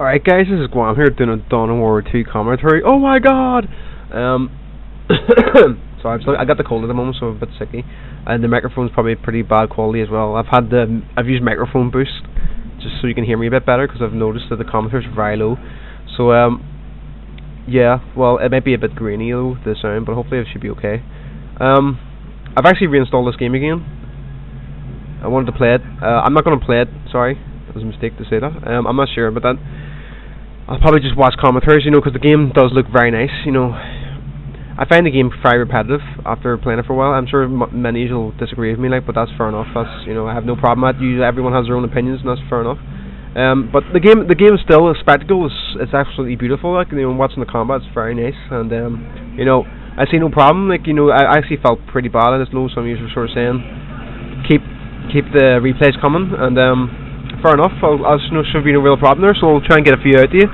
Alright guys, this is Guam here doing a Dawn of War 2 commentary. Oh my god! Sorry, I got the cold at the moment, so I'm a bit sicky. And the microphone's probably pretty bad quality as well. I've used microphone boost, just so you can hear me a bit better, because I've noticed that the commentary's very low. So, yeah, well, it might be a bit grainy though, the sound, but hopefully it should be okay. I've actually reinstalled this game again. I wanted to play it. I'm not going to play it, sorry. It was a mistake to say that. I'm not sure about that. I'll probably just watch commentaries, you know, because the game does look very nice, you know. I find the game very repetitive after playing it for a while. I'm sure many will disagree with me, like, but that's fair enough. That's, you know, I have no problem with that. Everyone has their own opinions, and that's fair enough. But the game is still a spectacle. It's absolutely beautiful. Like, you know, watching the combat, it's very nice, and you know, I see no problem. Like, you know, I actually felt pretty bad. I just know some of you were sort of saying, keep the replays coming, and fair enough. I'll should be no real problem there, so I'll try and get a few out to you.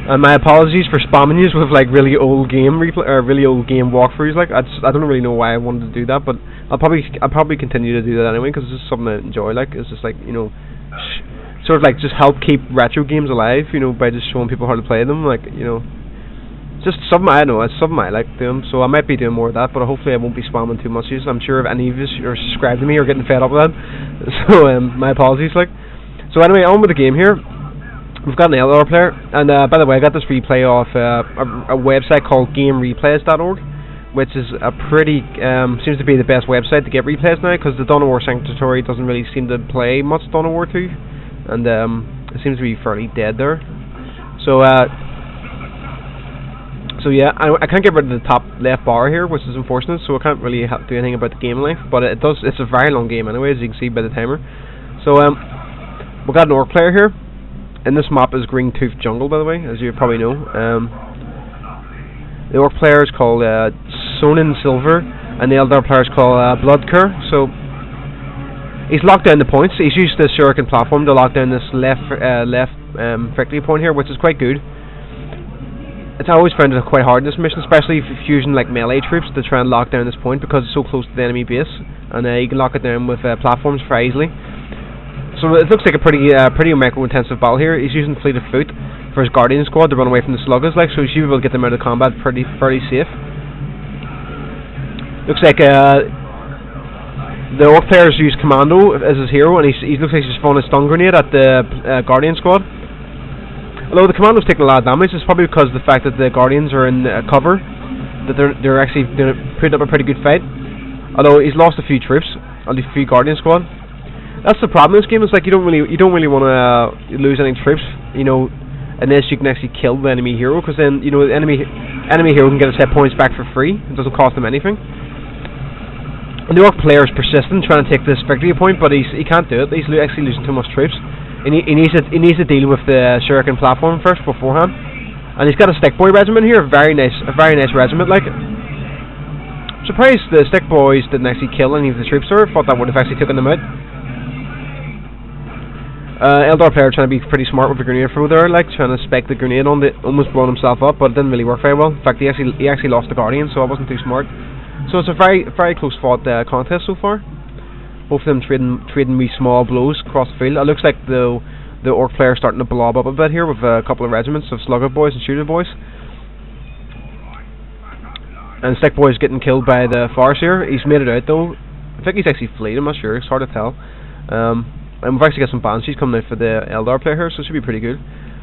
And my apologies for spamming you with like really old game replay or really old game walkthroughs. Like, I don't really know why I wanted to do that, but I'll probably continue to do that anyway, because it's just something I enjoy. Like, it's just like, you know, sort of like just help keep retro games alive, you know, by just showing people how to play them. Like, you know, just something I know. It's something I like doing, so I might be doing more of that. But hopefully I won't be spamming too much. I'm sure if any of you are subscribed to me or getting fed up with that, so my apologies. Like. So anyway, on with the game here. We've got an Eldar player, and by the way, I got this replay off a website called GameReplays.org, which is a pretty seems to be the best website to get replays now, because the Dawn of War Sanctuary doesn't really seem to play much Dawn of War 2, and it seems to be fairly dead there. So yeah, I can't get rid of the top left bar here, which is unfortunate. So I can't really do anything about the game length, but it does. It's a very long game anyway, as you can see by the timer. So we've got an Ork player here. And this map is Green Tooth Jungle, by the way, as you probably know. The Ork player is called ZoninSilver, and the Eldar player is called Bloodcur. So he's locked down the points. He's used this shuriken platform to lock down this left victory point here, which is quite good. It's always found it quite hard in this mission, especially if you're using like melee troops to try and lock down this point, because it's so close to the enemy base, and you can lock it down with platforms very easily. So it looks like a pretty micro-intensive battle here. He's using Fleet of Foot for his Guardian squad to run away from the sluggers, like, so he should be able to get them out of combat fairly safe. Looks like the Ork player's used Kommando as his hero, and he looks like he's thrown a stun grenade at the Guardian squad. Although the Commando's taking a lot of damage, it's probably because of the fact that the Guardians are in cover, that they're actually putting up a pretty good fight. Although he's lost a few troops on the few Guardian squad. That's the problem in this game. Is like you don't really want to lose any troops, you know, unless you can actually kill the enemy hero, because then, you know, the enemy hero can get his hit points back for free. It doesn't cost him anything. And the Ork player is persistent, trying to take this victory point, but he can't do it. He's actually losing too much troops. He needs to deal with the shuriken platform first beforehand. And he's got a stick boy regiment here, a very nice regiment. Like, I'm surprised the stick boys didn't actually kill any of the troops there. Thought that would have actually taken them out. Eldar player trying to be pretty smart with the grenade throw there, like trying to spike the grenade on almost blowing himself up, but it didn't really work very well. In fact, he actually lost the Guardian, so I wasn't too smart. So it's a very close fought contest so far. Both of them trading me small blows across the field. It looks like the Ork player starting to blob up a bit here with a couple of regiments of slugger boys and shooter boys. And Stick Boy's getting killed by the Farseer. He's made it out though. I think he's actually fleed, I'm not sure, it's hard to tell. And we've actually got some Banshees coming out for the Eldar player here, so it should be pretty good.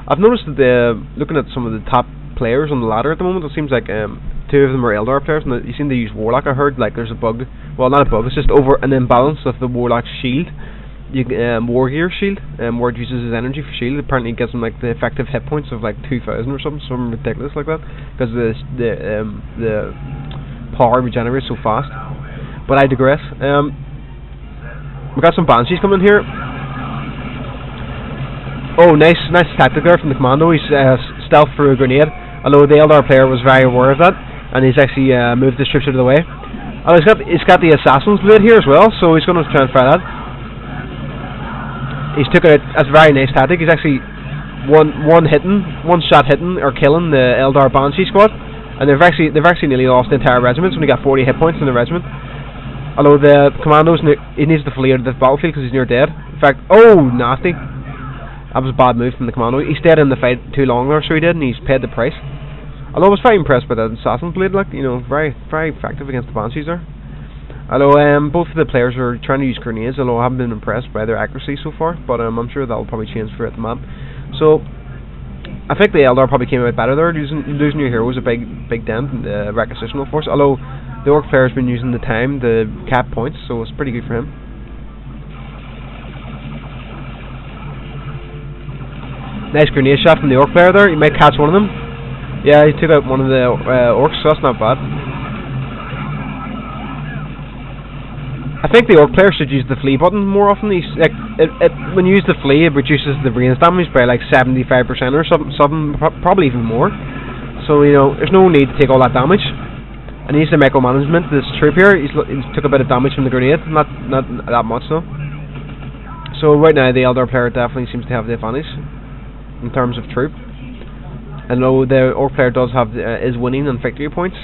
I've noticed that looking at some of the top players on the ladder at the moment, it seems like two of them are Eldar players, and you seem to use Warlock. I heard like there's a bug, well, not a bug, it's just over an imbalance of the Warlock's shield. War Gear shield, where it uses his energy for shield. Apparently it gives him like the effective hit points of like 2,000 or something ridiculous like that, because the power regenerates so fast. But I digress. We got some Banshees coming here. Oh, nice tactic there from the Commando. He's stealth through a grenade, although the Eldar player was very aware of that, and he's actually moved his troops out of the way. Oh, he's got the Assassin's Blade here as well, so he's going to try and fire that. He's took it out. That's a very nice tactic. He's actually one shot hitting or killing the Eldar Banshee squad, and they've actually nearly lost the entire regiment. He's only got 40 hit points in the regiment. Although the Commandos, he needs to flee out of the battlefield because he's near dead. In fact, oh, nasty. That was a bad move from the Commando. He stayed in the fight too long there, so he did, and he's paid the price. Although I was very impressed by that Assassin Blade, like, you know, very, very effective against the Banshees there. Although both of the players are trying to use grenades, although I haven't been impressed by their accuracy so far, but I'm sure that'll probably change throughout the map. So I think the Eldar probably came out better there. Losing your hero was a big dent in the requisitional force, although the Orc player's been using the time to cap points, so it's pretty good for him. Nice grenade shot from the Orc player there. He might catch one of them. Yeah, he took out one of the Orcs, so that's not bad. I think the Orc player should use the flee button more often. He's like, when you use the flee, it reduces the range damage by like 75% or something, probably even more. So, you know, there's no need to take all that damage. And he needs the micromanagement. This troop here, he's took a bit of damage from the grenade, not that much though. So right now the Eldar player definitely seems to have the advantage in terms of troop. And though the Orc player does have is winning on victory points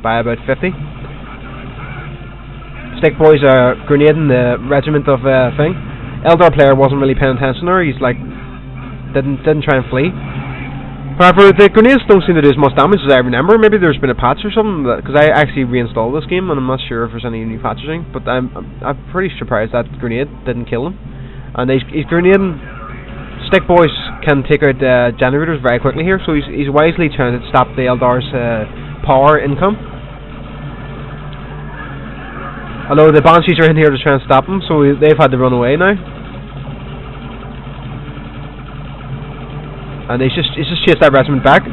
by about 50. Stick boys are grenading the regiment of thing. Eldar player wasn't really paying attention there. He's like didn't try and flee. However, the grenades don't seem to do as much damage as I remember. Maybe there's been a patch or something, because I actually reinstalled this game and I'm not sure if there's any new patches in. But I'm pretty surprised that grenade didn't kill him. And he's grenading. Stick boys can take out generators very quickly here, so he's wisely trying to stop the Eldar's power income. Although the Banshees are in here to try and stop him, so they've had to run away now. And he's just chased that regiment back.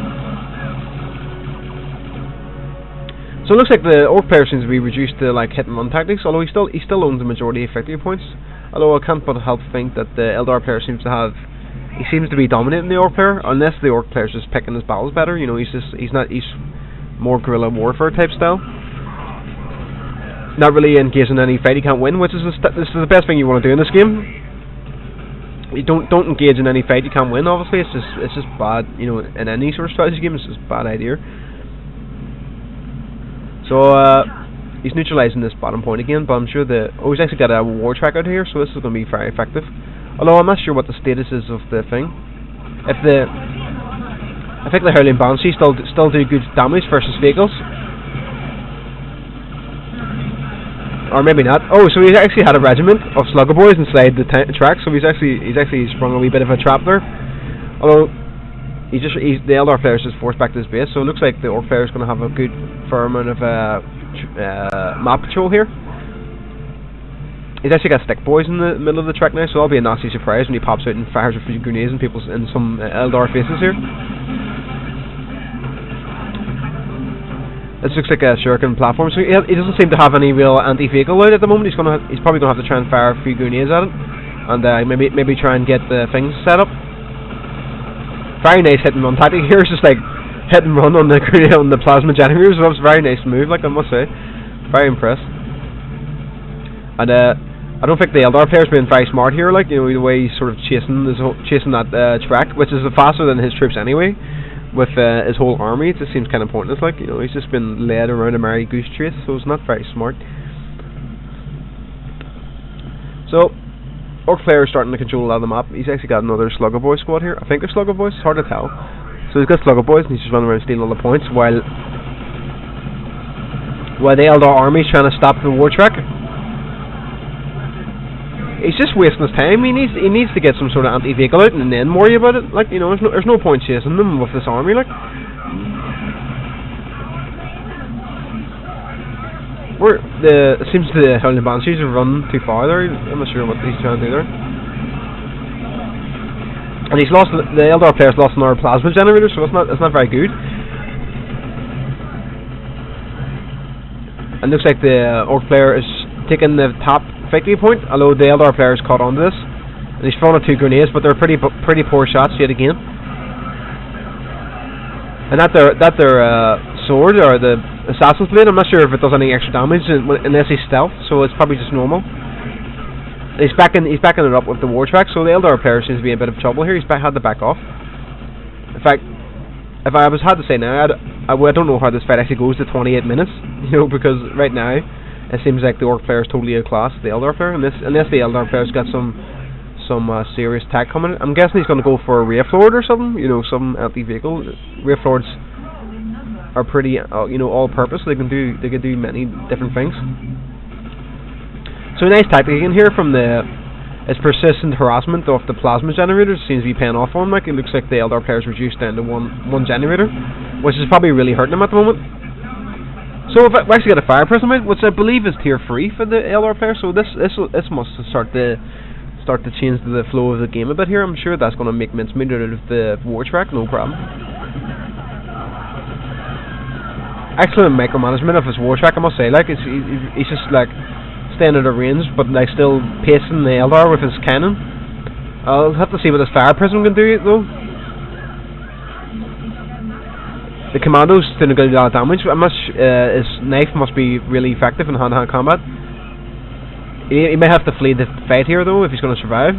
So it looks like the Orc player seems to be reduced to like hit and run tactics, although he still owns the majority of victory points. Although I can't but help think that the Eldar player seems to be dominating the Orc player, unless the Orc player's just picking his battles better. You know, he's more guerrilla warfare type style. Not really engaged in any fight he can't win, which is this is the best thing you want to do in this game. You don't engage in any fight you can't win. Obviously, it's just bad. You know, in any sort of strategy game, it's just a bad idea. So he's neutralizing this bottom point again, but I'm sure he's actually got a war track out here, so this is going to be very effective. Although I'm not sure what the status is of the thing. I think the Hurling Banshee still do good damage versus vehicles. Or maybe not. Oh, so he's actually had a regiment of slugger boys inside the track, so he's actually sprung a wee bit of a trap there. Although the Eldar player is just forced back to his base, so it looks like the Orc player is going to have a good fair amount of map patrol here. He's actually got stick boys in the middle of the track now, so that'll be a nasty surprise when he pops out and fires a few grenades in some Eldar faces here. This looks like a shuriken platform, so he doesn't seem to have any real anti-vehicle out at the moment. He's probably going to have to try and fire a few grenades at it, and maybe try and get the things set up. Very nice hit and run tactic here. It's just like hit and run on the plasma generators. That was a very nice move, like I must say. Very impressed. And I don't think the Eldar player's been very smart here. Like, you know, the way he's sort of chasing that track, which is faster than his troops anyway. With his whole army, it just seems kind of pointless. Like, you know, he's just been led around a merry goose chase, so it's not very smart. So, Orc player is starting to control a lot of the map. He's actually got another Slugger Boy squad here. I think they're Slugger Boys, it's hard to tell. So he's got Slugger Boys, and he's just running around stealing all the points while the Eldar army is trying to stop the war track. He's just wasting his time. He needs to get some sort of anti-vehicle out and then worry about it. Like, you know, there's no point chasing them with this army. Like, it seems the Howling Banshees have run too far there. I'm not sure what he's trying to do there. And he's lost. The Eldar player's lost another plasma generator, so it's not very good. And looks like the Orc player is taking the top victory point, although the Eldar player is caught onto this, and he's thrown out 2 grenades, but they're pretty poor shots yet again. And that their sword or the Assassin's Blade, I'm not sure if it does any extra damage unless he's stealth, so it's probably just normal. And he's backing it up with the war track, so the Eldar player seems to be in a bit of trouble here. He's had to back off. In fact, if I had to say now, I don't know how this fight actually goes to 28 minutes, you know, because right now it seems like the Orc player is totally outclassed the Eldar player, unless the Eldar player's got some some serious tech coming. I'm guessing he's going to go for a Wraith Lord or something. You know, some anti-vehicle. Wraith Lords are pretty, you know, all-purpose. They can do many different things. So a nice tactic in here from its persistent harassment of the plasma generators seems to be paying off on him. Like, it looks like the Eldar player's reduced down to one generator, which is probably really hurting him at the moment. So if we actually got a Fire Prism out, which I believe is tier 3 for the Eldar player, so this must start to change the flow of the game a bit here. I'm sure that's going to make mincemeat out of the war track, no problem. Excellent micromanagement of his war track, I must say. Like, he's just like staying out of range, but like still pacing the Eldar with his cannon. I'll have to see what his Fire Prism can do though. The Commando's doing a good lot of damage. His knife must be really effective in hand-to-hand combat. He may have to flee the fight here though if he's going to survive.